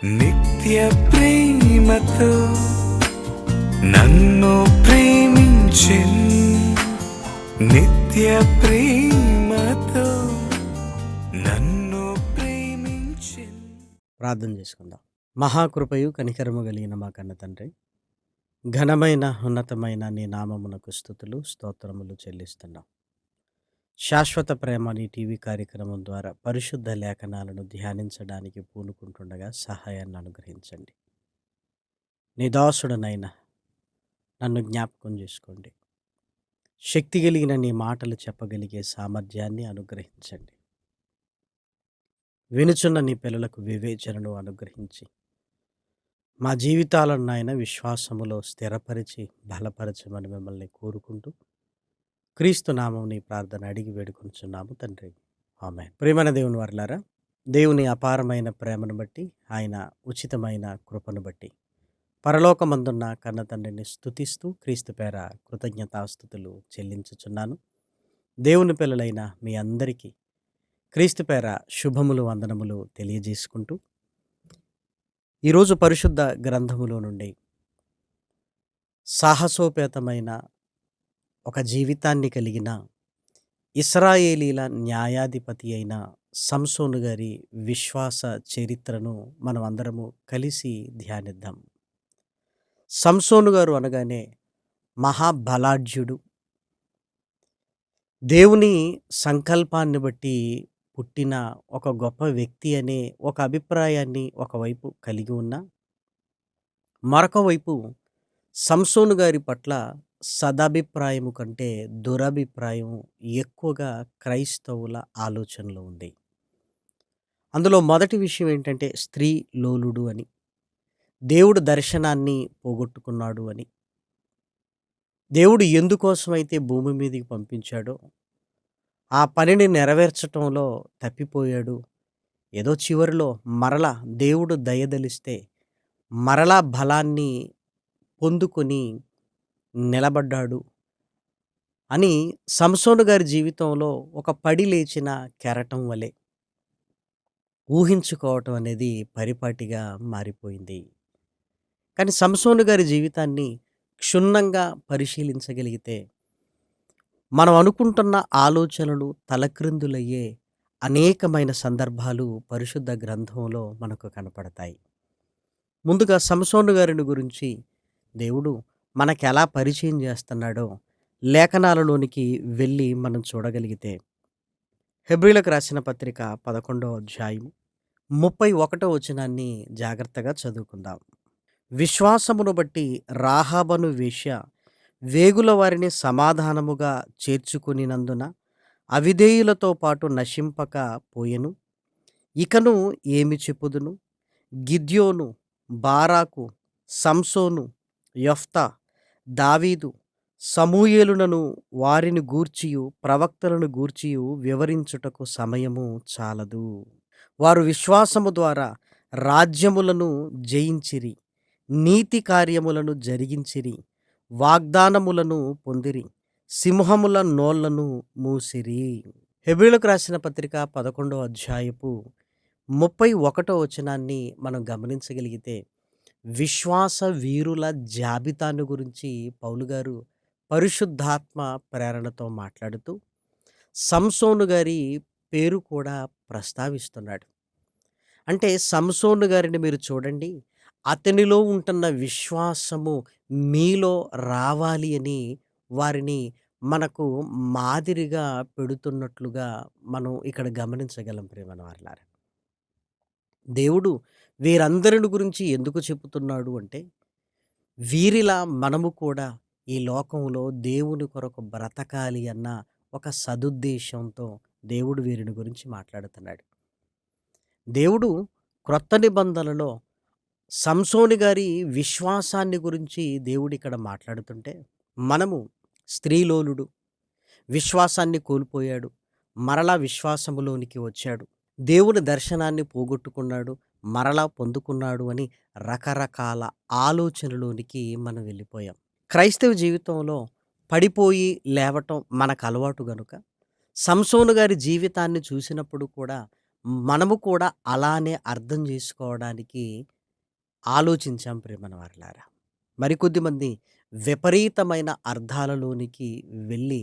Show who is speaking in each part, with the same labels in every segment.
Speaker 1: నిత్య ప్రేమతో నన్ను ప్రేమించెన్, నిత్య ప్రేమతో నన్ను ప్రేమించెన్.
Speaker 2: ప్రార్థన చేసుకుందాం. మహాకృపయు కనికరము కలిగిన మా కన్న తండ్రి, ఘనమైన ఉన్నతమైన నీ నామమునకు స్తుతులు స్తోత్రములు చెల్లిస్తున్నాం. శాశ్వత ప్రేమ నీ టీవీ కార్యక్రమం ద్వారా పరిశుద్ధ లేఖనాలను ధ్యానించడానికి పూనుకుంటుండగా సహాయాన్ని అనుగ్రహించండి. నీ దాసుడనైనా నన్ను జ్ఞాపకం చేసుకోండి. శక్తి కలిగిన నీ మాటలు చెప్పగలిగే సామర్థ్యాన్ని అనుగ్రహించండి. వినుచున్న నీ పిల్లలకు వివేచనను అనుగ్రహించి మా జీవితాలను నాయన విశ్వాసములో స్థిరపరిచి బలపరచమని మిమ్మల్ని కోరుకుంటూ క్రీస్తు నామం నీ ప్రార్థన అడిగి వేడుకొంచున్నాము తండ్రి, ఆమేన్. ప్రియమైన దేవుని వారలారా, దేవుని అపారమైన ప్రేమను బట్టి, ఆయన ఉచితమైన కృపను బట్టి పరలోకమందున్న కన్న తండ్రిని స్తుతిస్తూ క్రీస్తు పేర కృతజ్ఞతాస్తుతులు చెల్లించుచున్నాను. దేవుని పిల్లలైన మీ అందరికీ క్రీస్తు పేర శుభములు వందనములు తెలియజేసుకుంటూ ఈరోజు పరిశుద్ధ గ్రంథములో నుండి సాహసోపేతమైన ఒక జీవితాన్ని కలిగిన ఇశ్రాయేలీల న్యాయాధిపతి అయిన సంసోను గారి విశ్వాస చరిత్రను మనం అందరము కలిసి ధ్యానిద్దాం. సంసోను గారు అనగానే మహాబలాఢ్యుడు, దేవుని సంకల్పాన్ని బట్టి పుట్టిన ఒక గొప్ప వ్యక్తి అనే ఒక అభిప్రాయాన్ని ఒకవైపు కలిగి ఉన్న, మరొక వైపు సంసోను గారి పట్ల సదభిప్రాయము కంటే దురభిప్రాయం ఎక్కువగా క్రైస్తవుల ఆలోచనలో ఉంది. అందులో మొదటి విషయం ఏంటంటే స్త్రీ లోలుడు అని, దేవుడు దర్శనాన్ని పోగొట్టుకున్నాడు అని, దేవుడు ఎందుకోసమైతే భూమి మీదకి పంపించాడో ఆ పనిని నెరవేర్చటంలో తప్పిపోయాడు. ఏదో చివరిలో మరలా దేవుడు దయదలిస్తే మరలా బలాన్ని పొందుకొని నిలబడ్డాడు అని సంసోను గారి జీవితంలో ఒక పడి లేచిన కెరటం వలె ఊహించుకోవటం అనేది పరిపాటిగా మారిపోయింది. కానీ సంసోను గారి జీవితాన్ని క్షుణ్ణంగా పరిశీలించగలిగితే మనం అనుకుంటున్న ఆలోచనలు తలక్రిందులయ్యే అనేకమైన సందర్భాలు పరిశుద్ధ గ్రంథంలో మనకు కనపడతాయి. ముందుగా సంసోను గారిని గురించి దేవుడు మనకు ఎలా పరిచయం చేస్తున్నాడో లేఖనాలలోనికి వెళ్ళి మనం చూడగలిగితే, హెబ్రీలకు రాసిన పత్రిక 11వ అధ్యాయం 31వ వచనాన్ని జాగ్రత్తగా చదువుకుందాం. విశ్వాసమును బట్టి రాహాబను వేశ్య వేగుల వారిని సమాధానముగా చేర్చుకునినందున అవిధేయులతో పాటు నశింపక పోయెను. ఇకను ఏమి చెప్పుదును? గిద్యోను, బారాకు, సంసోను, యెఫ్తా, దావీదు, సమూయేలునను వారిని గూర్చియు ప్రవక్తలను గూర్చియు వివరించుటకు సమయము చాలదు. వారు విశ్వాసము ద్వారా రాజ్యములను జయించిరి, నీతి కార్యములను జరిగించిరి, వాగ్దానములను పొందిరి, సింహముల నోళ్లను మూసిరి. హెబ్రీలకు రాసిన పత్రిక 11వ అధ్యాయపు 31వ వచనాన్ని మనం గమనించగలిగితే, విశ్వాస వీరుల జాబితాను గురించి పౌలు గారు పరిశుద్ధాత్మ ప్రేరణతో మాట్లాడుతూ సంసోను గారి పేరు కూడా ప్రస్తావిస్తున్నాడు. అంటే సంసోను గారిని మీరు చూడండి, అతనిలో ఉంటున్న విశ్వాసము మీలో రావాలి అని వారిని మనకు మాదిరిగా పెడుతున్నట్లుగా మనం ఇక్కడ గమనించగలం. ప్రియమైన వారలారా, దేవుడు వీరందరిని గురించి ఎందుకు చెబుతున్నాడు అంటే, వీరిలా మనము కూడా ఈ లోకంలో దేవుని కొరకు బ్రతకాలి అన్న ఒక సదుద్దేశంతో దేవుడు వీరిని గురించి మాట్లాడుతున్నాడు. దేవుడు క్రొత్త నిబంధనలో సంసోను గారి విశ్వాసాన్ని గురించి దేవుడు ఇక్కడ మాట్లాడుతుంటే, మనము స్త్రీలోలుడు, విశ్వాసాన్ని కోల్పోయాడు, మరలా విశ్వాసములోనికి వచ్చాడు, దేవుని దర్శనాన్ని పోగొట్టుకున్నాడు, మరలా పొందుకున్నాడు అని రకరకాల ఆలోచనలోనికి మనం వెళ్ళిపోయాం. క్రైస్తవ జీవితంలో పడిపోయి లేవటం మనకు అలవాటు గనుక సంసోను గారి జీవితాన్ని చూసినప్పుడు కూడా మనము కూడా అలానే అర్థం చేసుకోవడానికి ఆలోచించాం ప్రియమైన వారలారా. మరికొద్దిమంది విపరీతమైన అర్థాలలోనికి వెళ్ళి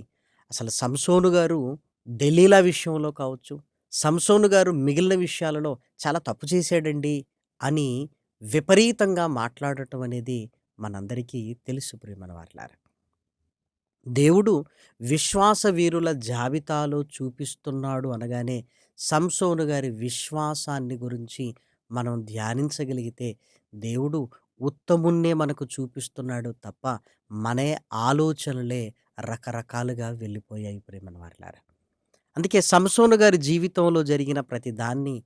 Speaker 2: అసలు సంసోను గారు దెలీలా విషయంలో కావచ్చు, సంసోను గారు మిగిలిన విషయాలలో చాలా తప్పు చేశాడండి అని విపరీతంగా మాట్లాడటం అనేది మనందరికీ తెలుసు ప్రియమైన వారలారా. దేవుడు విశ్వాస వీరుల జాబితాలో చూపిస్తున్నాడు అనగానే సంసోను గారి విశ్వాసాన్ని గురించి మనం ధ్యానించగలిగితే దేవుడు ఉత్తమున్నే మనకు చూపిస్తున్నాడు తప్ప మనే ఆలోచనలే రకరకాలుగా వెళ్ళిపోయాయి ప్రేమన వారలారా. అందుకే సంసోను గారి జీవితంలో జరిగిన ప్రతి దాన్ని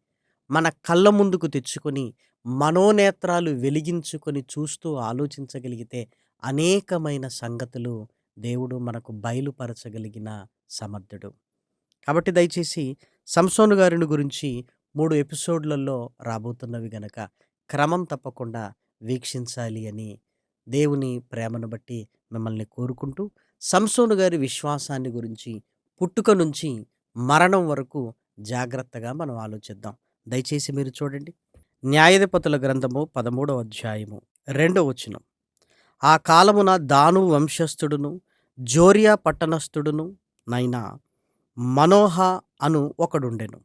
Speaker 2: మన కళ్ళ ముందుకు తెచ్చుకొని మనోనేత్రాలు వెలిగించుకొని చూస్తూ ఆలోచించగలిగితే అనేకమైన సంగతులు దేవుడు మనకు బయలుపరచగలిగిన సమర్థుడు. కాబట్టి దయచేసి సంసోను గారిని గురించి 3 ఎపిసోడ్‌లలో రాబోతున్నవి గనక క్రమం తప్పకుండా వీక్షించాలి అని దేవుని ప్రేమను బట్టి మిమ్మల్ని కోరుకుంటూ, సంసోను గారి విశ్వాసాన్ని గురించి పుట్టుక నుంచి మరణం వరకు జాగ్రత్తగా మనం ఆలోచిద్దాం. దయచేసి మీరు చూడండి. న్యాయాధిపతుల గ్రంథము 13వ అధ్యాయము 2వ వచనం. ఆ కాలమున దాను వంశస్థుడును జోరియా పట్టణస్థుడును నైన మనోహ అను ఒకడుండెను.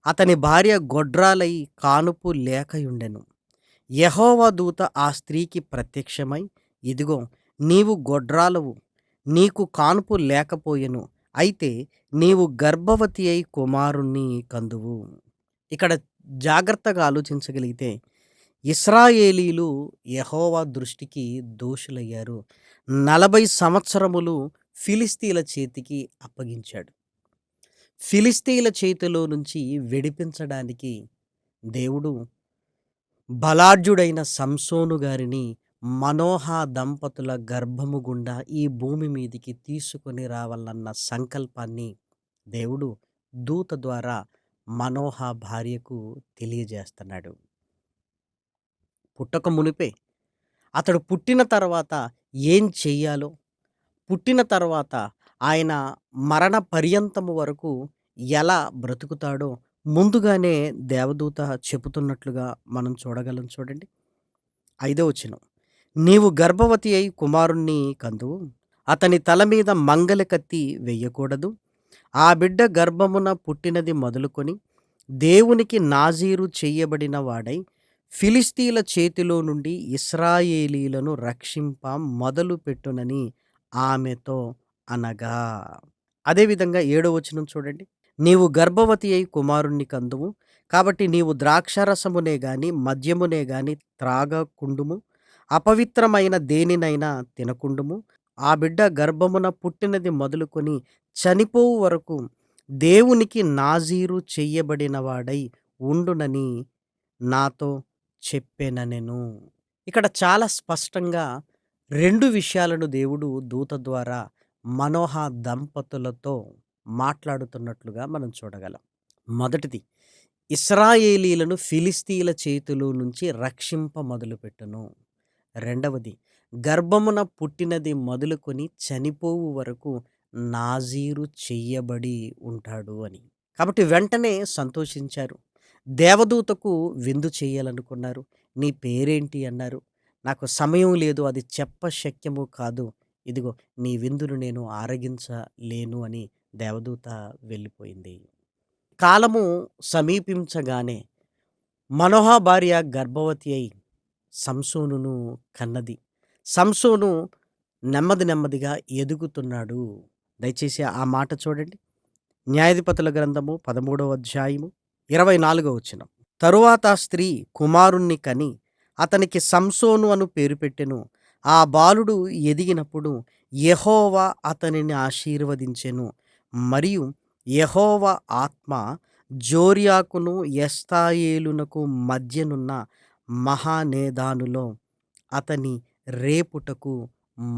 Speaker 2: అతని భార్య గొడ్రాలై కానుపు లేకయుండెను. యెహోవా దూత ఆ స్త్రీకి ప్రత్యక్షమై, ఇదిగో నీవు గొడ్రాలవు, నీకు కానుపు లేకపోయెను, అయితే నీవు గర్భవతి అయి కుమారుణ్ణి కందువు. ఇక్కడ జాగ్రత్తగా ఆలోచించగలిగితే ఇశ్రాయేలీలు యెహోవా దృష్టికి దోషులయ్యారు. 40 సంవత్సరములు ఫిలిస్తీన్ల చేతికి అప్పగించాడు. ఫిలిస్తీన్ల చేతిలో నుంచి విడిపించడానికి దేవుడు బలాఢ్యుడైన సంసోను గారిని మనోహ దంపతుల గర్భము గుండా ఈ భూమి మీదికి తీసుకొని రావాలన్న సంకల్పాన్ని దేవుడు దూత ద్వారా మనోహ భార్యకు తెలియజేస్తున్నాడు. పుట్టక మునిపే అతడు పుట్టిన తర్వాత ఏం చెయ్యాలో, పుట్టిన తర్వాత ఆయన మరణ పర్యంతము వరకు ఎలా బ్రతుకుతాడో ముందుగానే దేవదూత చెబుతున్నట్లుగా మనం చూడగలం. చూడండి 5వ వచనం. నీవు గర్భవతి అయి కుమారుణ్ణి కందువు, అతని తల మీద మంగలి కత్తి వెయ్యకూడదు. ఆ బిడ్డ గర్భమున పుట్టినది మొదలుకొని దేవునికి నాజీరు చెయ్యబడిన వాడై ఫిలిస్తీన్ల చేతిలో నుండి ఇశ్రాయేలీలను రక్షింప మొదలు పెట్టునని ఆమెతో అనగా. అదేవిధంగా 7వ వచనం చూడండి. నీవు గర్భవతి అయి కుమారుణ్ణి కందువు, కాబట్టి నీవు ద్రాక్షారసమునే గాని మద్యమునే గాని త్రాగకుండుము, అపవిత్రమైన దేనినైనా తినకుండుము. ఆ బిడ్డ గర్భమున పుట్టినది మొదలుకొని చనిపోవు వరకు దేవునికి నాజీరు చెయ్యబడిన వాడై ఉండునని నాతో చెప్పెననెను. ఇక్కడ చాలా స్పష్టంగా 2 విషయాలను దేవుడు దూత ద్వారా మనోహ దంపతులతో మాట్లాడుతున్నట్లుగా మనం చూడగలం. మొదటిది, ఇశ్రాయేలీలను ఫిలిస్తీన్ల చేతిలో నుంచి రక్షింప మొదలుపెట్టును. రెండవది, గర్భమున పుట్టినది మొదలుకొని చనిపోవు వరకు నాజీరు చెయ్యబడి ఉంటాడు అని. కాబట్టి వెంటనే సంతోషించారు. దేవదూతకు విందు చేయాలనుకున్నారు. నీ పేరేంటి అన్నారు. నాకు సమయం లేదు, అది శక్యము కాదు. ఇదిగో నీ విందును నేను ఆరగించలేను అని దేవదూత వెళ్ళిపోయింది. కాలము సమీపించగానే మనోహ భార్య గర్భవతి అయి సంసోనును కన్నది. సంసోను నెమ్మది నెమ్మదిగా ఎదుగుతున్నాడు. దయచేసి ఆ మాట చూడండి. న్యాయాధిపతుల గ్రంథము 13వ అధ్యాయము 24వ వచనం. తరువాత ఆ స్త్రీ కుమారుణ్ణి కని అతనికి సంసోను అను పేరు పెట్టెను. ఆ బాలుడు ఎదిగినప్పుడు యెహోవా అతనిని ఆశీర్వదించెను. మరియు యెహోవా ఆత్మ జోర్యాకును ఎస్తాయేలునకు మధ్యనున్న మహానేదానులో అతని రేపుటకు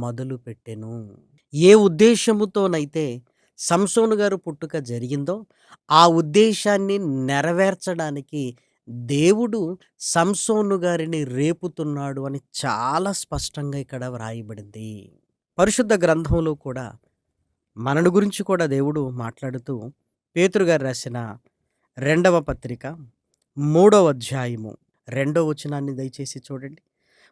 Speaker 2: మొదలుపెట్టెను. ఏ ఉద్దేశముతోనైతే సంసోను గారు పుట్టుక జరిగిందో ఆ ఉద్దేశాన్ని నెరవేర్చడానికి దేవుడు సంసోను గారిని రేపుతున్నాడు అని చాలా స్పష్టంగా ఇక్కడ వ్రాయబడింది. పరిశుద్ధ గ్రంథంలో కూడా మనను గురించి కూడా దేవుడు మాట్లాడుతూ పేతురు గారు రాసిన రెండవ పత్రిక, మూడవ అధ్యాయము, రెండవ వచనాన్ని దయచేసి చూడండి.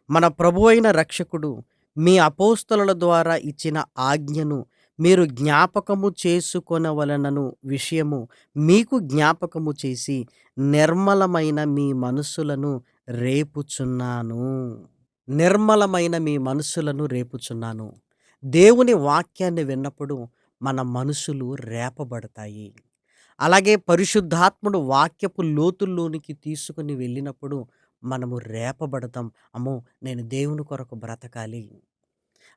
Speaker 2: మన ప్రభువైన రక్షకుడు మీ అపోస్తలుల ద్వారా ఇచ్చిన ఆజ్ఞను మీరు జ్ఞాపకము చేసుకొనవలెనను విషయము మీకు జ్ఞాపకము చేసి నిర్మలమైన మీ మనస్సులను రేపుచున్నాను. నిర్మలమైన మీ మనస్సులను రేపుచున్నాను. దేవుని వాక్యాన్ని విన్నప్పుడు మన మనసులు రేపబడతాయి. అలాగే పరిశుద్ధాత్ముడు వాక్యపు లోతుల్లోనికి తీసుకొని వెళ్ళినప్పుడు మనము రేపబడతాం. అమ్మో! నేను దేవుని కొరకు బ్రతకాలి.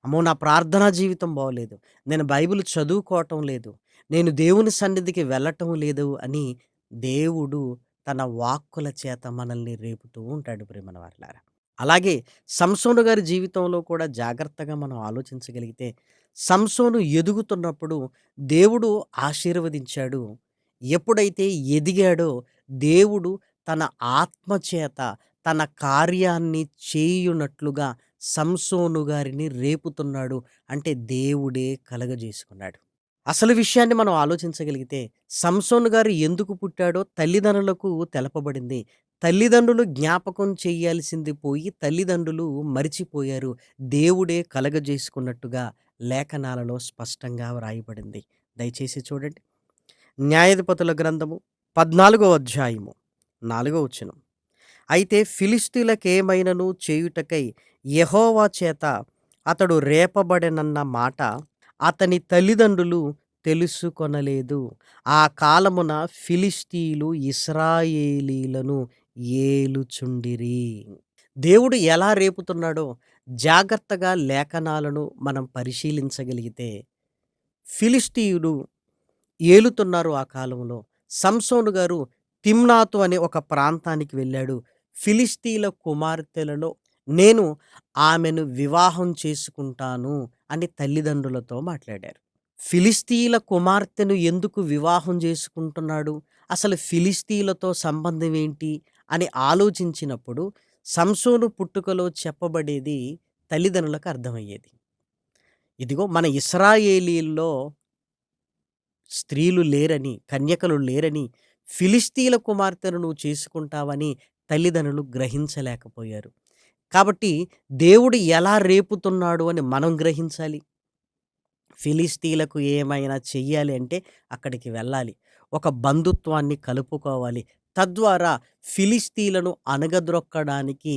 Speaker 2: అమ్మో! నా ప్రార్థనా జీవితం బాగోలేదు. నేను బైబిల్ చదువుకోవటం లేదు. నేను దేవుని సన్నిధికి వెళ్ళటం లేదు అని దేవుడు తన వాక్కుల చేత మనల్ని రేపుతూ ఉంటాడు ప్రియమైన వారలారా. అలాగే సంసోను గారి జీవితంలో కూడా జాగ్రత్తగా మనం ఆలోచించగలిగితే, సంసోను ఎదుగుతున్నప్పుడు దేవుడు ఆశీర్వదించాడు. ఎప్పుడైతే ఎదిగాడో దేవుడు తన ఆత్మ చేత తన కార్యాన్ని చేయునట్లుగా సంసోను గారిని రేపుతున్నాడు. అంటే దేవుడే కలగజేసుకున్నాడు. అసలు విషయాన్ని మనం ఆలోచించగలిగితే సంసోను గారు ఎందుకు పుట్టాడో తల్లిదండ్రులకు తెలపబడింది. తల్లిదండ్రులు జ్ఞాపకం చేయాల్సింది పోయి తల్లిదండ్రులు మరిచిపోయారు. దేవుడే కలగజేసుకున్నట్టుగా లేఖనాలలో స్పష్టంగా వ్రాయబడింది. దయచేసి చూడండి. న్యాయాధిపతుల గ్రంథము 14వ అధ్యాయము 4వ వచనం. అయితే ఫిలిష్తీయులకేమైనను చేయుటకై యెహోవా చేత అతడు రేపబడెనన్న మాట అతని తల్లిదండ్రులు తెలుసుకొనలేదు. ఆ కాలమున ఫిలిష్తీయులు ఇశ్రాయేలీయులను ఏలుచుండిరి. దేవుడు ఎలా రేపుతున్నాడో జాగ్రత్తగా లేఖనాలను మనం పరిశీలించగలిగితే ఫిలిష్తీయులు ఏలుతున్నారు ఆ కాలంలో. సంసోను గారు తిమ్నాతు అనే ఒక ప్రాంతానికి వెళ్ళాడు. ఫిలిష్తీయుల కుమార్తెలలో నేను ఆమెను వివాహం చేసుకుంటాను అని తల్లిదండ్రులతో మాట్లాడారు. ఫిలిష్తీయుల కుమార్తెను ఎందుకు వివాహం చేసుకుంటున్నాడు? అసలు ఫిలిష్తీయులతో సంబంధం ఏంటి అని ఆలోచించినప్పుడు సంసోను పుట్టుకలో చెప్పబడేది తల్లిదండ్రులకు అర్థమయ్యేది. ఇదిగో మన ఇశ్రాయేలీయుల్లో స్త్రీలు లేరని, కన్యకలు లేరని, ఫిలిష్తీయుల కుమార్తెను నువ్వు చేసుకుంటావని తల్లిదండ్రులు గ్రహించలేకపోయారు. కాబట్టి దేవుడు ఎలా రేపుతున్నాడు అని మనం గ్రహించాలి. ఫిలిష్తీయులకు ఏమైనా చెయ్యాలి అంటే అక్కడికి వెళ్ళాలి. ఒక బంధుత్వాన్ని కలుపుకోవాలి. తద్వారా ఫిలిష్తీయులను అణగద్రొక్కడానికి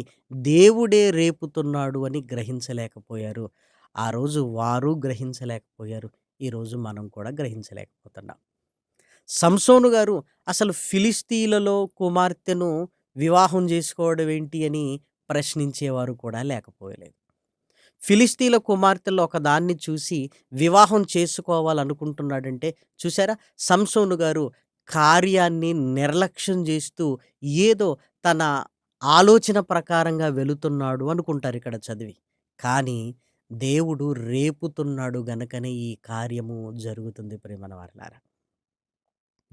Speaker 2: దేవుడే రేపుతున్నాడు అని గ్రహించలేకపోయారు. ఆ రోజు వారు గ్రహించలేకపోయారు. ఈరోజు మనం కూడా గ్రహించలేకపోతున్నాం. సంసోను గారు అసలు ఫిలిష్తీయులలో కుమార్తెను వివాహం చేసుకోవడం ఏంటి అని ప్రశ్నించేవారు కూడా లేకపోలేదు. ఫిలిష్తీయుల కుమార్తెల్లో ఒకదాన్ని చూసి వివాహం చేసుకోవాలనుకుంటున్నాడంటే చూసారా, సంసోను గారు కార్యాన్ని నిర్లక్ష్యం చేస్తూ ఏదో తన ఆలోచన ప్రకారంగా వెళుతున్నాడు అనుకుంటారు ఇక్కడ చదివి. కానీ దేవుడు రేపుతున్నాడు గనుకనే ఈ కార్యము జరుగుతుంది ప్రియమైన వారలారా.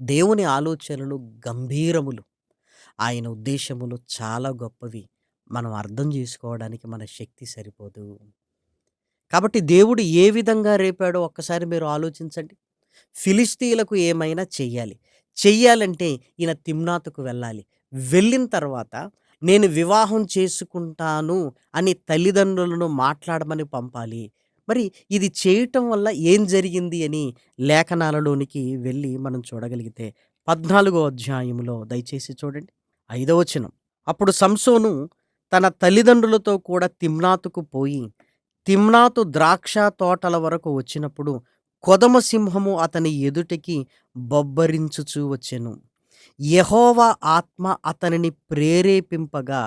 Speaker 2: దేవుని ఆలోచనలు గంభీరములు. ఆయన ఉద్దేశములు చాలా గొప్పవి. మనం అర్థం చేసుకోవడానికి మన శక్తి సరిపోదు. కాబట్టి దేవుడు ఏ విధంగా రేపాడో ఒక్కసారి మీరు ఆలోచించండి. ఫిలిష్తీయులకు ఏమైనా చెయ్యాలి. చెయ్యాలంటే ఈయన తిమ్నాతుకు వెళ్ళాలి. వెళ్ళిన తర్వాత నేను వివాహం చేసుకుంటాను అని తల్లిదండ్రులను మాట్లాడమని పంపాలి. మరి ఇది చేయటం వల్ల ఏం జరిగింది అని లేఖనాలలోనికి వెళ్ళి మనం చూడగలిగితే 14వ అధ్యాయంలో దయచేసి చూడండి. 5వ వచనం. అప్పుడు సంసోను తన తల్లిదండ్రులతో కూడా తిమ్నాతుకు పోయి తిమ్నాతు ద్రాక్ష తోటల వరకు వచ్చినప్పుడు కొదమ సింహము అతని ఎదుటికి బొబ్బరించుచూ వచ్చెను. యెహోవా ఆత్మ అతనిని ప్రేరేపింపగా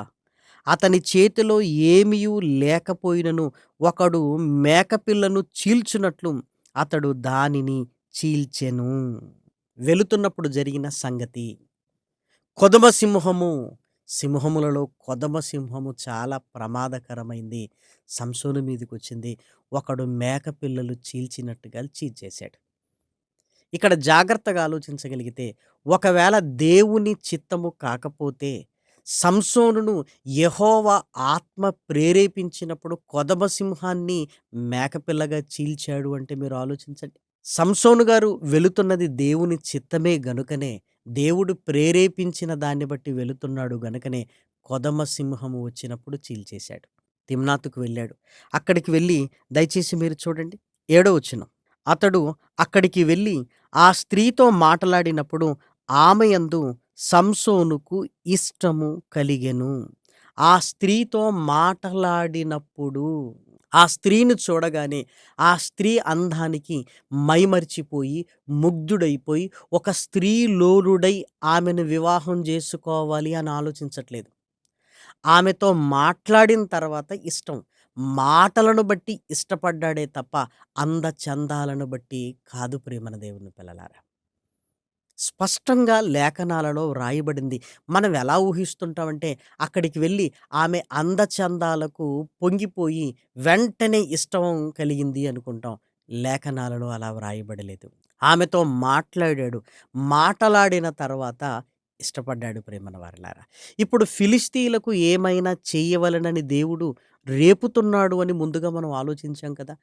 Speaker 2: అతని చేతిలో ఏమీయూ లేకపోయినను ఒకడు మేకపిల్లను చీల్చునట్లు అతడు దానిని చీల్చెను. వెళుతున్నప్పుడు జరిగిన సంగతి. కొదమ సింహము, సింహములలో కొదమ సింహము చాలా ప్రమాదకరమైంది. సంసోను మీదకొచ్చింది. ఒకడు మేకపిల్లలు చీల్చినట్టుగా చీల్చేశాడు. ఇక్కడ జాగ్రత్తగా ఆలోచించగలిగితే ఒకవేళ దేవుని చిత్తము కాకపోతే సంసోనును యెహోవా ఆత్మ ప్రేరేపించినప్పుడు కొదమ సింహాన్ని మేకపిల్లగా చీల్చాడు అంటే మీరు ఆలోచించండి. సంసోను గారు వెళుతున్నది దేవుని చిత్తమే గనుకనే దేవుడు ప్రేరేపించిన దాన్ని బట్టి వెళుతున్నాడు గనుకనే కొదమ సింహము వచ్చినప్పుడు చీల్చేశాడు. తిమ్నాతుకు వెళ్ళాడు. అక్కడికి వెళ్ళి దయచేసి మీరు చూడండి 7వ వచనం. అతడు అక్కడికి వెళ్ళి ఆ స్త్రీతో మాటలాడినప్పుడు ఆమె యందు సంసోనుకు ఇష్టము కలిగెను. ఆ స్త్రీతో మాటలాడినప్పుడు ఆ స్త్రీని చూడగానే ఆ స్త్రీ అందానికి మైమరిచిపోయి ముగ్ధుడైపోయి ఒక స్త్రీ లోలుడై ఆమెను వివాహం చేసుకోవాలి అని ఆలోచించట్లేదు. ఆమెతో మాట్లాడిన తర్వాత ఇష్టం. మాటలను బట్టి ఇష్టపడ్డాడే తప్ప అందచందాలను బట్టి కాదు ప్రియమైన దేవుని పిల్లలారా. స్పష్టంగా లేఖనాలలో వ్రాయబడింది. మనం ఎలా ఊహిస్తుంటామంటే అక్కడికి వెళ్ళి ఆమె అందచందాలకు పొంగిపోయి వెంటనే ఇష్టం కలిగింది అనుకుంటాం. లేఖనాలలో అలా వ్రాయబడలేదు. ఆమెతో మాట్లాడాడు. మాటలాడిన తర్వాత ఇష్టపడ్డాడు ప్రియమైన వారలారా. ఇప్పుడు ఫిలిష్తీయులకు ఏమైనా చేయవలెనని దేవుడు రేపుతున్నాడు అని ముందుగా మనం ఆలోచించాం కదా!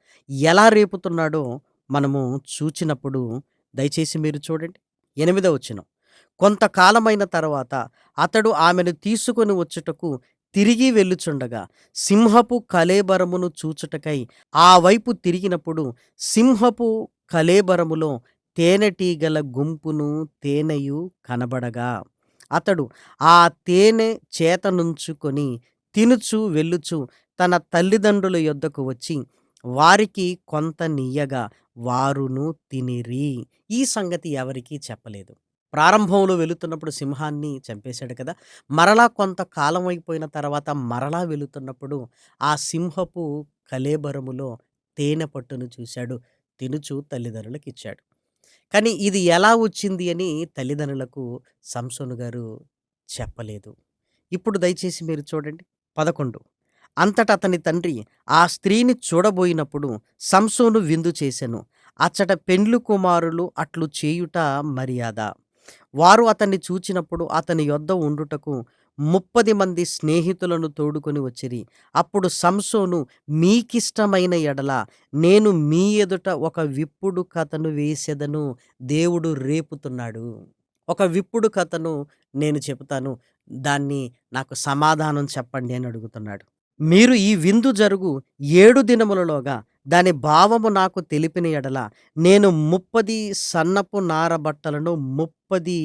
Speaker 2: ఎలా రేపుతున్నాడో మనము చూచినప్పుడు దయచేసి మీరు చూడండి. 8వ వచనం. కొంతకాలమైన తర్వాత అతడు ఆమెను తీసుకొని వచ్చుటకు తిరిగి వెళ్ళుచుండగా సింహపు కళేబరమును చూచుటకై ఆ వైపు తిరిగినప్పుడు సింహపు కళేబరములో తేనెటీగల గుంపును తేనెయు కనబడగా అతడు ఆ తేనె చేతనుంచుకొని తినుచు వెళ్ళుచు తన తల్లిదండ్రుల యొద్దకు వచ్చి వారికి కొంత నియ్యగా వారును తినిరి. ఈ సంగతి ఎవరికీ చెప్పలేదు. ప్రారంభంలో వెళుతున్నప్పుడు సింహాన్ని చంపేశాడు కదా! మరలా కొంతకాలం అయిపోయిన తర్వాత మరలా వెళుతున్నప్పుడు ఆ సింహపు కళేబరములో తేనె పట్టును చూశాడు. తినుచు తల్లిదండ్రులకిచ్చాడు. కానీ ఇది ఎలా వచ్చింది అని తల్లిదండ్రులకు సంసోను గారు చెప్పలేదు. ఇప్పుడు దయచేసి మీరు చూడండి 11. అంతట అతని తండ్రి ఆ స్త్రీని చూడబోయినప్పుడు సంసోను విందు చేసెను. అచ్చట పెండ్లి కుమారులు అట్లు చేయుట మర్యాద. వారు అతన్ని చూచినప్పుడు అతని యొద్ద ఉండుటకు 30 మంది స్నేహితులను తోడుకొని వచ్చిరి. అప్పుడు సంసోను, మీకిష్టమైన ఎడల నేను మీ ఎదుట ఒక విప్పుడు కథను వేసెదను. దేవుడు రేపుతున్నాడు. ఒక విప్పుడు కథను నేను చెబుతాను. దాన్ని నాకు సమాధానం చెప్పండి అని అడుగుతున్నాడు. మీరు ఈ విందు జరుగు 7 దినములలోగా దాని భావము నాకు తెలిపిన ఎడల నేను 30 సన్నపు నార బట్టలను 30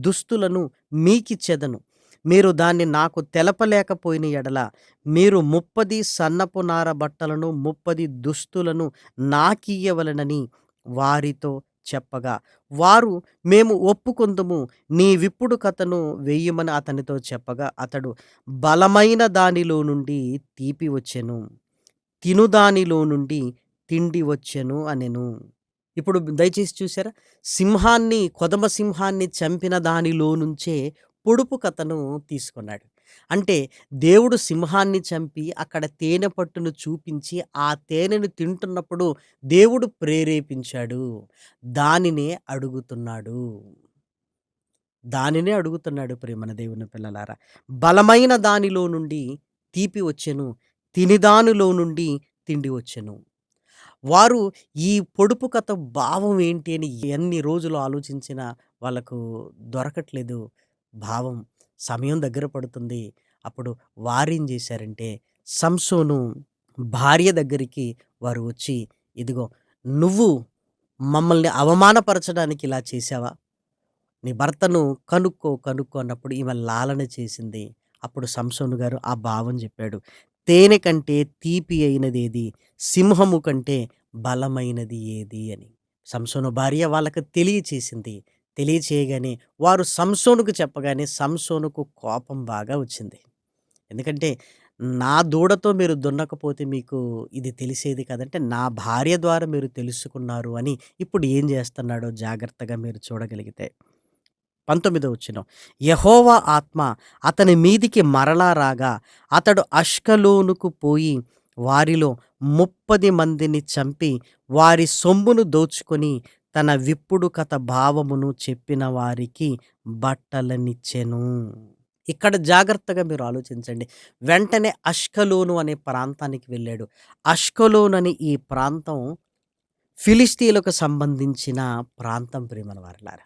Speaker 2: దుస్తులను మీకిచ్చెదను. మీరు దాన్ని నాకు తెలపలేకపోయిన ఎడల మీరు 30 సన్నపు నార బట్టలను 30 దుస్తులను నాకియ్యవలెనని వారితో చెప్పగా వారు మేము ఒప్పుకొందుము, నీ విప్పుడు కథను వేయమని అతనితో చెప్పగా అతడు బలమైన దానిలో నుండి తీపి వచ్చెను, తినుదానిలో నుండి తిండి వచ్చెను అనెను. ఇప్పుడు దయచేసి చూసారా? సింహాన్ని కొదమ సింహాన్ని చంపిన దానిలో నుంచే పొడుపు కథను తీసుకున్నాడు. అంటే దేవుడు సింహాన్ని చంపి అక్కడ తేనె పట్టును చూపించి ఆ తేనెను తింటున్నప్పుడు దేవుడు ప్రేరేపించాడు. దానినే అడుగుతున్నాడు. దానినే అడుగుతున్నాడు ప్రియమైన దేవుని పిల్లలారా. బలమైన దానిలో నుండి తీపి వచ్చెను, తినిదానిలో నుండి తిండి వచ్చెను. వారు ఈ పొడుపు కథ భావం ఏంటి అని ఎన్ని రోజులు ఆలోచించినా వాళ్ళకు దొరకట్లేదు భావం. సమయం దగ్గర పడుతుంది. అప్పుడు వారేం చేశారంటే సంసోను భార్య దగ్గరికి వారు వచ్చి, ఇదిగో నువ్వు మమ్మల్ని అవమానపరచడానికి ఇలా చేశావా? నీ భర్తను కనుక్కో అన్నప్పుడు ఈమె లాలన చేసింది. అప్పుడు సంసోను గారు ఆ భావం చెప్పాడు. తేనె కంటే తీపి అయినదేది? సింహము కంటే బలమైనది ఏది అని. సంసోను భార్య వాళ్ళకి తెలియచేసింది. తెలియచేయగానే వారు సంసోనుకు చెప్పగానే సంసోనుకు కోపం బాగా వచ్చింది. ఎందుకంటే నా దూడతో మీరు దున్నకపోతే మీకు ఇది తెలిసేది కదంటే నా భార్య ద్వారా మీరు తెలుసుకున్నారు అని ఇప్పుడు ఏం చేస్తున్నాడో జాగ్రత్తగా మీరు చూడగలిగితే 19వ వచనం. యెహోవా ఆత్మ అతని మీదికి మరలా రాగా అతడు అష్కలోనుకు పోయి వారిలో 30 మందిని చంపి వారి సొమ్మును దోచుకొని తన విప్పుడు కథ భావమును చెప్పిన వారికి బట్టలనిచ్చెను. ఇక్కడ జాగ్రత్తగా మీరు ఆలోచించండి. వెంటనే అష్కలోను అనే ప్రాంతానికి వెళ్ళాడు. అష్కలోను అనే ఈ ప్రాంతం ఫిలిష్తీయులకు సంబంధించిన ప్రాంతం ప్రియమైన వారలారా.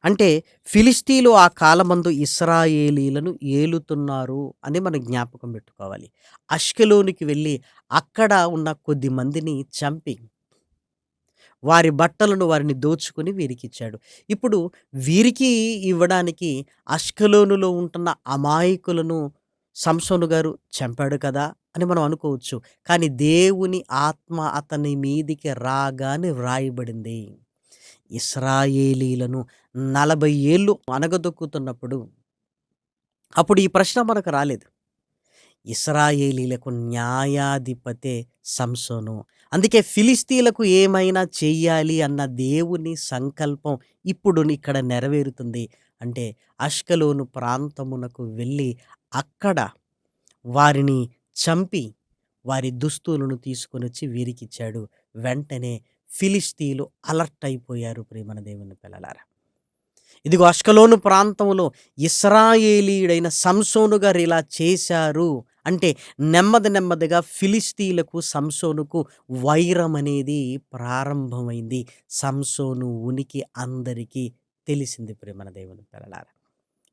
Speaker 2: అంటే ఫిలిస్తీన్లు ఆ కాలమందు ఇశ్రాయేలీయులను ఏలుతున్నారు అని మనం జ్ఞాపకం పెట్టుకోవాలి. అష్కెలోనుకి వెళ్ళి అక్కడ ఉన్న కొద్ది మందిని చంపి వారి బట్టలను వారిని దోచుకొని వీరికిచ్చాడు. ఇప్పుడు వీరికి ఇవ్వడానికి అష్కెలోనులో ఉంటున్న అమాయకులను సంసోను గారు చంపాడు కదా అని మనం అనుకోవచ్చు. కానీ దేవుని ఆత్మ అతని మీదికి రాగానే వ్రాయబడింది. ఇశ్రాయేలీయులను 40 ఏళ్ళు అణగదొక్కుతున్నప్పుడు అప్పుడు ఈ ప్రశ్న మనకు రాలేదు. ఇశ్రాయేలీయులకు న్యాయాధిపతే సంసోను. అందుకే ఫిలిస్తీయులకు ఏమైనా చెయ్యాలి అన్న దేవుని సంకల్పం ఇప్పుడు ఇక్కడ నెరవేరుతుంది. అంటే అష్కెలోను ప్రాంతమునకు వెళ్ళి అక్కడ వారిని చంపి వారి దుస్తులను తీసుకొనొచ్చి వీరికిచ్చాడు. వెంటనే ఫిలిస్తీయులు అలర్ట్ అయిపోయారు ప్రియమైన దేవుని పిల్లలారా. ఇదిగో అష్కెలోను ప్రాంతంలో ఇశ్రాయేలీయుడైన సంసోను గారు ఇలా చేశారు అంటే నెమ్మదిగా ఫిలిస్తీయులకు సంసోనుకు వైరం అనేది ప్రారంభమైంది. సంసోను ఉనికి అందరికీ తెలిసింది ప్రియమైన దేవుని పిల్లలారా.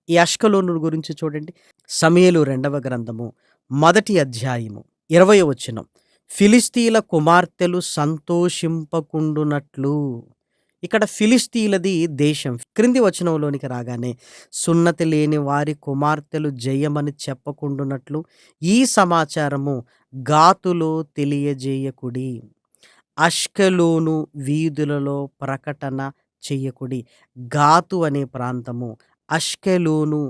Speaker 2: ఈ అష్కెలోను గురించి చూడండి. సమూయేలు 2వ గ్రంథము 1వ అధ్యాయము 20వ వచనం. ఫిలిస్తీయుల కుమార్తెలు సంతోషింపకుండునట్లు. ఇక్కడ ఫిలిస్తీయులది దేశం. క్రింది వచనంలోనికి రాగానే సున్నతి లేని వారి కుమార్తెలు జయమని చెప్పకుండునట్లు ఈ సమాచారము గాతులో తెలియజేయకుడి. అష్కెలోను వీధులలో ప్రకటన చెయ్యకుడి. గాతు అనే ప్రాంతము, అష్కెలోను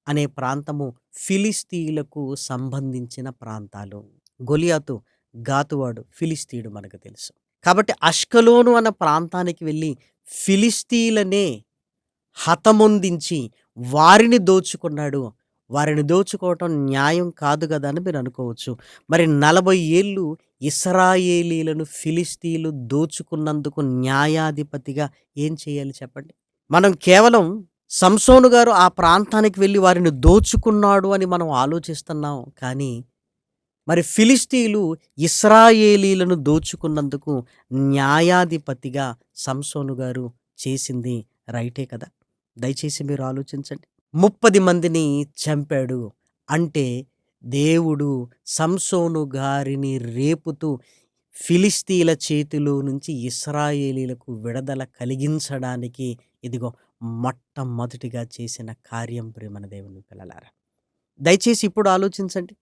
Speaker 2: అనే ప్రాంతము ఫిలిస్తీయులకు సంబంధించిన ప్రాంతాలు. గొలియాతు గాతువాడు, ఫిలిస్తీయుడు మనకు తెలుసు. కాబట్టి అష్కెలోను అన్న ప్రాంతానికి వెళ్ళి ఫిలిస్తీయులనే హతమొందించి వారిని దోచుకున్నాడు. వారిని దోచుకోవటం న్యాయం కాదు కదా అని మీరు అనుకోవచ్చు. మరి 40 ఏళ్ళు ఇశ్రాయేలీయులను ఫిలిస్తీయులు దోచుకున్నందుకు న్యాయాధిపతిగా ఏం చేయాలి చెప్పండి? మనం కేవలం సంసోను గారు ఆ ప్రాంతానికి వెళ్ళి వారిని దోచుకున్నాడు అని మనం ఆలోచిస్తున్నాం. కానీ మరి ఫిలిస్తీయులు ఇశ్రాయేలీయులను దోచుకున్నందుకు న్యాయాధిపతిగా సంసోను గారు చేసింది రైటే కదా. దయచేసి మీరు ఆలోచించండి. 30 మందిని చంపాడు అంటే దేవుడు సంసోను గారిని రేపుతూ ఫిలిస్తీయుల చేతిలో నుంచి ఇశ్రాయేలీయులకు విడుదల కలిగించడానికి ఇదిగో మొట్టమొదటిగా చేసిన కార్యం ప్రియమైన దేవుని పిల్లలారా. దయచేసి ఇప్పుడు ఆలోచించండి.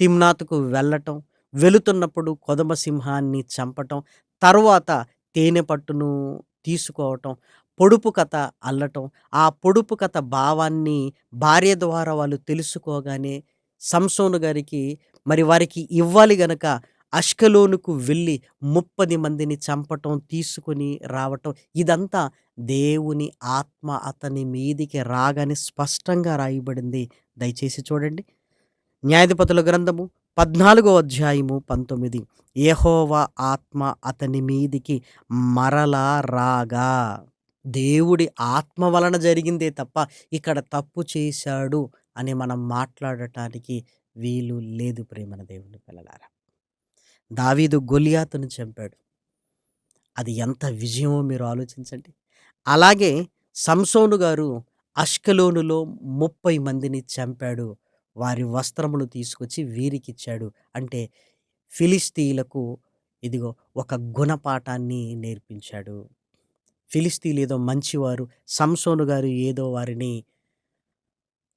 Speaker 2: తిమ్నాతుకు వెళ్ళటం, వెళుతున్నప్పుడు కొదమ సింహాన్ని చంపటం, తరువాత తేనె పట్టును తీసుకోవటం, పొడుపు కథ అల్లటం, ఆ పొడుపు కథ భావాన్ని భార్య ద్వారా వాళ్ళు తెలుసుకోగానే సంసోను గారికి మరి వారికి ఇవ్వాలి గనక అష్కెలోనుకు వెళ్ళి 30 మందిని చంపటం, తీసుకొని రావటం, ఇదంతా దేవుని ఆత్మ అతని మీదికి రాగానే స్పష్టంగా రాయబడింది. దయచేసి చూడండి. న్యాయాధిపతుల గ్రంథము 14వ అధ్యాయము 19. యెహోవా ఆత్మ అతని మీదికి మరలా రాగా. దేవుడి ఆత్మ వలన జరిగిందే తప్ప ఇక్కడ తప్పు చేశాడు అని మనం మాట్లాడటానికి వీలు లేదు ప్రియమైన దేవుని పిల్లలారా. దావీదు గొలియాతును చంపాడు. అది ఎంత విజయమో మీరు ఆలోచించండి. అలాగే సంసోను గారు అష్కెలోనులో 30 మందిని చంపాడు. వారి వస్త్రములు తీసుకొచ్చి వీరికిచ్చాడు. అంటే ఫిలిస్తీయులకు ఇదిగో ఒక గుణపాఠాన్ని నేర్పించాడు. ఫిలిస్తీయులు ఏదో మంచివారు, సంసోను గారు ఏదో వారిని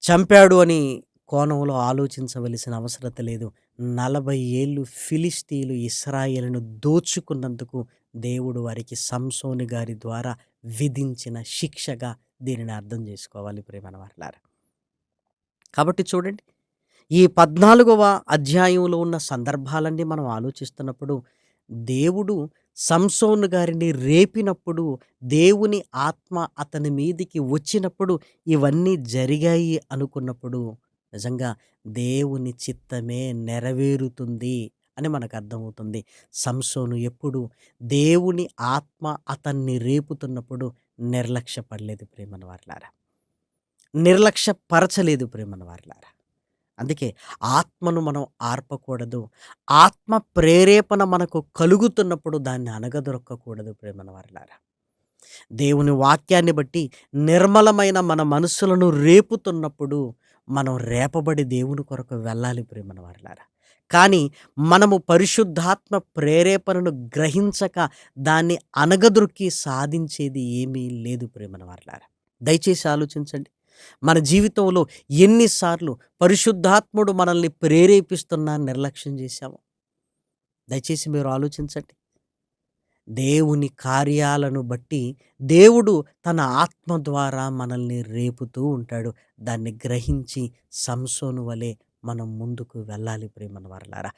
Speaker 2: చంపాడు అని కోణంలో ఆలోచించవలసిన అవసరత లేదు. 40 ఏళ్ళు ఫిలిస్తీయులు ఇశ్రాయేలును దోచుకున్నందుకు దేవుడు వారికి సంసోను గారి ద్వారా విధించిన శిక్షగా దీనిని అర్థం చేసుకోవాలి ప్రియమైన వారలారా. కాబట్టి చూడండి, ఈ 14వ అధ్యాయంలో ఉన్న సందర్భాలన్నీ మనం ఆలోచిస్తున్నప్పుడు దేవుడు సంసోను గారిని రేపినప్పుడు, దేవుని ఆత్మ అతని మీదికి వచ్చినప్పుడు ఇవన్నీ జరిగాయి అనుకున్నప్పుడు నిజంగా దేవుని చిత్తమే నెరవేరుతుంది అని మనకు అర్థమవుతుంది. సంసోను ఎప్పుడు దేవుని ఆత్మ అతన్ని రేపుతున్నప్పుడు నిర్లక్ష్యపడలేదు ప్రేమన వారలారా. నిర్లక్ష్యపరచలేదు ప్రేమన వారలారా. అందుకే ఆత్మను మనం ఆర్పకూడదు. ఆత్మ ప్రేరేపణ మనకు కలుగుతున్నప్పుడు దాన్ని అణగదొరక్కకూడదు ప్రేమన వారలారా. దేవుని వాక్యాన్ని బట్టి నిర్మలమైన మన మనసులను రేపుతున్నప్పుడు మనం రేపబడి దేవుని కొరకు వెళ్ళాలి ప్రియమైన వారలారా. కానీ మనము పరిశుద్ధాత్మ ప్రేరేపణను గ్రహించక దాన్ని అణగదొక్కి సాధించేది ఏమీ లేదు ప్రియమైన వారలారా. దయచేసి ఆలోచించండి. మన జీవితంలో ఎన్నిసార్లు పరిశుద్ధాత్ముడు మనల్ని ప్రేరేపిస్తున్నా నిర్లక్ష్యం చేశాము. దయచేసి మీరు ఆలోచించండి. దేవుని కార్యాలను బట్టి దేవుడు తన ఆత్మ ద్వారా మనల్ని రేపుతూ ఉంటాడు. దాన్ని గ్రహించి సంసోను వలె మనం ముందుకు వెళ్ళాలి ప్రియమైన వారలారా.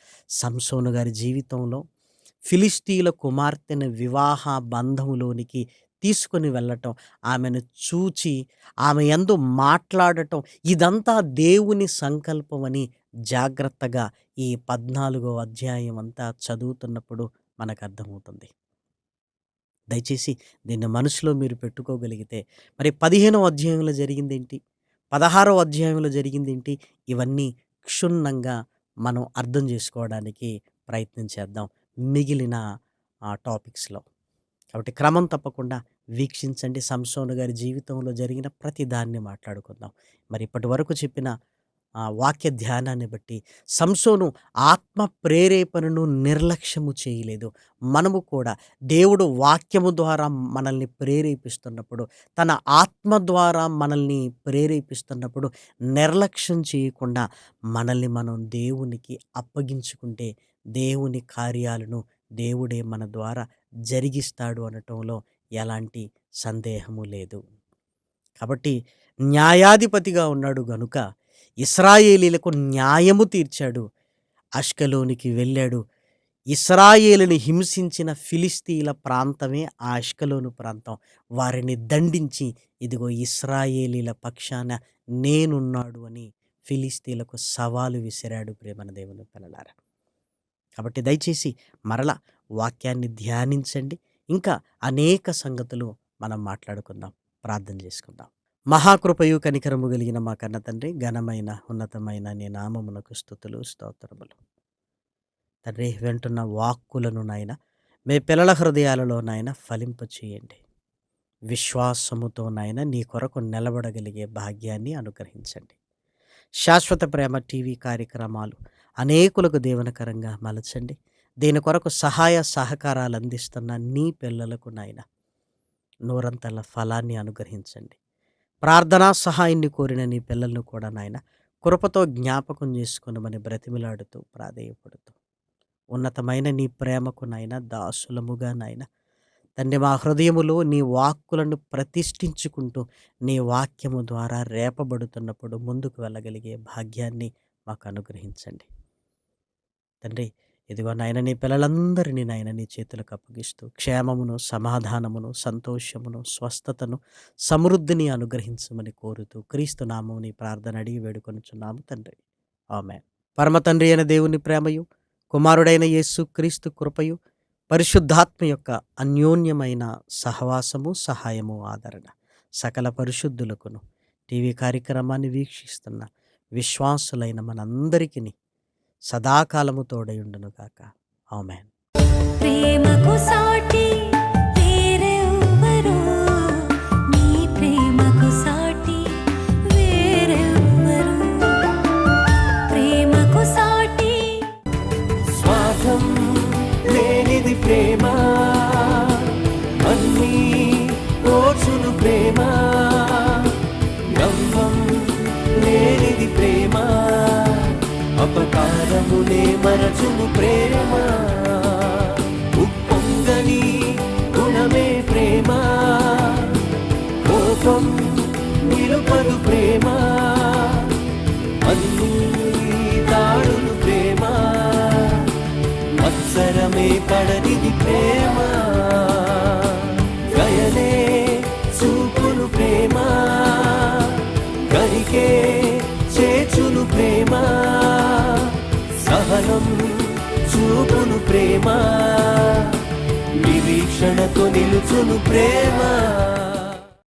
Speaker 2: సంసోను గారి జీవితంలో ఫిలిష్తీయుల కుమార్తెను వివాహ బంధంలోనికి తీసుకొని వెళ్ళటం, ఆమెను చూచి ఆమె యందు మాట్లాడటం, ఇదంతా దేవుని సంకల్పం అని జాగ్రత్తగా ఈ 14వ అధ్యాయం అంతా చదువుతున్నప్పుడు మనకు అర్థమవుతుంది. దయచేసి దీన్ని మనసులో మీరు పెట్టుకోగలిగితే మరి 15వ అధ్యాయంలో జరిగిందేంటి, 16వ అధ్యాయంలో జరిగిందేంటి, ఇవన్నీ క్షుణ్ణంగా మనం అర్థం చేసుకోవడానికి ప్రయత్నం చేద్దాం మిగిలిన టాపిక్స్లో. కాబట్టి క్రమం తప్పకుండా వీక్షించండి. సంసోను గారి జీవితంలో జరిగిన ప్రతి దాన్ని మాట్లాడుకుందాం. మరి ఇప్పటి వరకు చెప్పిన వాక్య ధ్యానాన్ని బట్టి సంసోను ఆత్మ ప్రేరేపణను నిర్లక్ష్యము చేయలేదు. మనము కూడా దేవుడు వాక్యము ద్వారా మనల్ని ప్రేరేపిస్తున్నప్పుడు, తన ఆత్మ ద్వారా మనల్ని ప్రేరేపిస్తున్నప్పుడు నిర్లక్ష్యం చేయకుండా మనల్ని మనం దేవునికి అప్పగించుకుంటే దేవుని కార్యాలను దేవుడే మన ద్వారా జరిగిస్తాడు అనటంలో ఎలాంటి సందేహము లేదు. కాబట్టి న్యాయాధిపతిగా ఉన్నాడు గనుక ఇశ్రాయేలీలకు న్యాయము తీర్చాడు. అష్కలోనికి వెళ్ళాడు. ఇశ్రాయేలుని హింసించిన ఫిలిష్తీయుల ప్రాంతమే ఆ అష్కలోను ప్రాంతం. వారిని దండించి ఇదిగో ఇశ్రాయేలీల పక్షాన నేనున్నాడు అని ఫిలిష్తీయులకు సవాలు విసిరాడు ప్రేమన దేవుని పిల్లలారా. కాబట్టి దయచేసి మరలా వాక్యాన్ని ధ్యానించండి. ఇంకా అనేక సంగతులు మనం మాట్లాడుకుందాం, ప్రార్థన చేసుకుందాం. మహాకృపయు కనికరము కలిగిన మా కన్న తండ్రి, ఘనమైన ఉన్నతమైన నీ నామమునకు స్తుతులు స్తోత్రములు. తండ్రి, వింటున్న వాక్కులను నాయన మీ పిల్లల హృదయాలలో నాయన ఫలింప చేయండి. విశ్వాసముతో నాయన నీ కొరకు నిలబడగలిగే భాగ్యాన్ని అనుగ్రహించండి. శాశ్వత ప్రేమ టీవీ కార్యక్రమాలు అనేకులకు దీవెనకరంగా మలచండి. దీని కొరకు సహాయ సహకారాలు అందిస్తున్న నీ పిల్లలకు నాయన నూరంతల ఫలాన్ని అనుగ్రహించండి. ప్రార్థనా సహాయాన్ని కోరిన నీ పిల్లలను కూడా నాయన కృపతో జ్ఞాపకం చేసుకునమని బ్రతిమిలాడుతూ ప్రాధేయపడుతూ ఉన్నతమైన నీ ప్రేమకు నాయన దాసులముగా నాయన తండ్రి మా హృదయములో నీ వాక్కులను ప్రతిష్ఠించుకుంటూ నీ వాక్యము ద్వారా రేపబడుతున్నప్పుడు ముందుకు వెళ్ళగలిగే భాగ్యాన్ని మాకు అనుగ్రహించండి తండ్రి. ఇదిగో నాయన నీ పిల్లలందరినీ నాయన నీ చేతులకు అప్పగిస్తూ క్షేమమును, సమాధానమును, సంతోషమును, స్వస్థతను, సమృద్ధిని అనుగ్రహించమని కోరుతూ క్రీస్తు నామమున నీ ప్రార్థన అడిగి వేడుకొనుచున్నాము తండ్రి. ఆమేన్. పరమ తండ్రి అయిన దేవుని ప్రేమయు, కుమారుడైన యేసు క్రీస్తు కృపయు, పరిశుద్ధాత్మ యొక్క అన్యోన్యమైన సహవాసము, సహాయము, ఆదరణ సకల పరిశుద్ధులకును టీవీ కార్యక్రమాన్ని వీక్షిస్తున్న విశ్వాసులైన మనందరికీ సదాకాలము తోడయుండును గాక. ఆమేన్.
Speaker 3: ప్రేమకు సాటి వేరెవ్వరు, నీ ప్రేమకు సాటి వేరెవ్వరు, ప్రేమకు సాటి
Speaker 1: స్వార్థం లేనిది ప్రేమ, అన్నీ ఓర్చును ప్రేమ, గంభం లేనిది ప్రేమ, అపకారములే మరచును ప్రేమ, ఉప్పొంగని గుణమే ప్రేమ, కోపం నిలుపదు ప్రేమ, అన్నీ తాడును ప్రేమ, మత్సరమే పడనిది ప్రేమ, గయనే చూపును ప్రేమ, గరికే చేచును ప్రేమ, సహనం చూపును ప్రేమ, నిరీక్షణతో నిలుచును ప్రేమ.